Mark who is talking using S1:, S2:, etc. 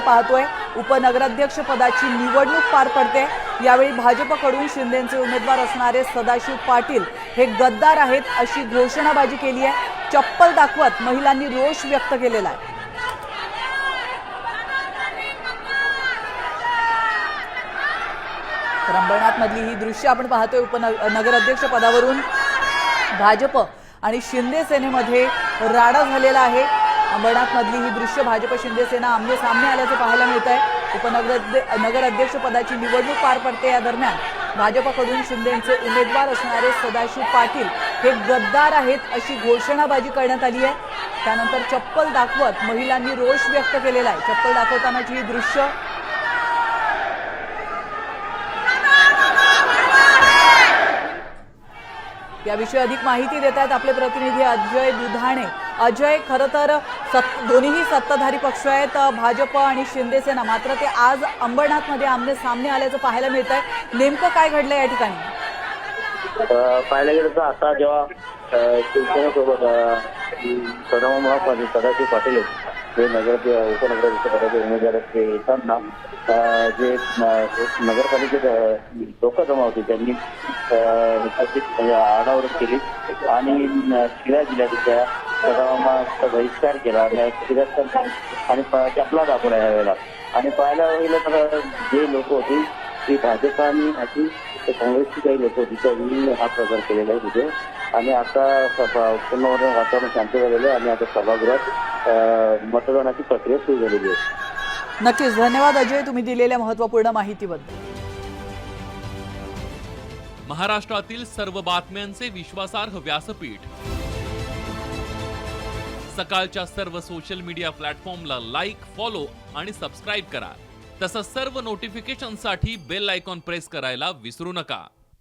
S1: पाहतोय उपनगराध्यक्ष पदाची निवडणूक पार पडते। यावेळी भाजपकडून शिंदेचे उमेदवार असणारे सदाशिव पाटील हे गद्दार आहेत अशी घोषणाबाजी केली आहे। चप्पल दाखवत महिलांनी रोष व्यक्त केलेला आहे। तर अंबरनाथ मधली ही दृश्य आपण पाहतोय। उपनगराध्यक्ष पदावरून भाजप आणि शिंदे सेनेमध्ये राडा झालेला आहे। अंबरनाथ मधली ही दृश्य भाजप शिंदे सेना आमने सामने आल्याचं पाहायला मिळत आहे। नगराध्यक्ष पदाची निवडणूक पार पडते। या दरम्यान भाजपकडून शिंदेचे उमेदवार असणारे सदाशिव पाटील हे गद्दार आहेत अशी घोषणाबाजी करण्यात आली आहे। त्यानंतर चप्पल दाखवत महिलांनी रोष व्यक्त केलेला आहे। चप्पल दाखवतानाची ही दृश्य याविषयी अधिक माहिती देत आहेत आपले प्रतिनिधी अजय दुधाणे। अजय, खरं तर दोन्हीही सत्ताधारी पक्ष आहेत भाजप आणि शिंदे सेना, मात्र ते आज अंबरनाथमध्ये आमने सामने आल्याचं पाहायला मिळत आहे। नेमकं काय घडलं या ठिकाणी?
S2: पाहायला गेलं तर आता जेव्हा शिवसेनेसोबत सदाशिव पाटील जे उपनगराध्यक्ष पदाचे उमेदवार येताना जे नगरपालिकेत लोक जमा होती त्यांनी आडावर केली आणि शिव्या दिल्या, तिच्या सदामाचा बहिष्कार केला आणि चपला दाखवला यावेळेला। आणि पाहायला गेलं तर जे लोक होती ती भाजप आणि काँग्रेसची काही लोक होती त्यांनी हा प्रकार केलेला आहे तिथे। आणि आता पूर्ण वातावरण शांत झालेलं आहे आणि आता सभागृहात मतदानाची प्रक्रिया सुरू झालेली आहे।
S1: नक्कीच, धन्यवाद अजय तुम्ही दिलेल्या महत्त्वपूर्ण माहितीबद्दल।
S3: महाराष्ट्रातील सर्व बातम्यांचे विश्वासार्ह व्यासपीठ, सकाळच्या सर्व सोशल मीडिया प्लॅटफॉर्मला लाईक, फॉलो आणि सबस्क्राईब करा। तसंच सर्व नोटिफिकेशनसाठी बेल आयकॉन प्रेस करायला विसरू नका।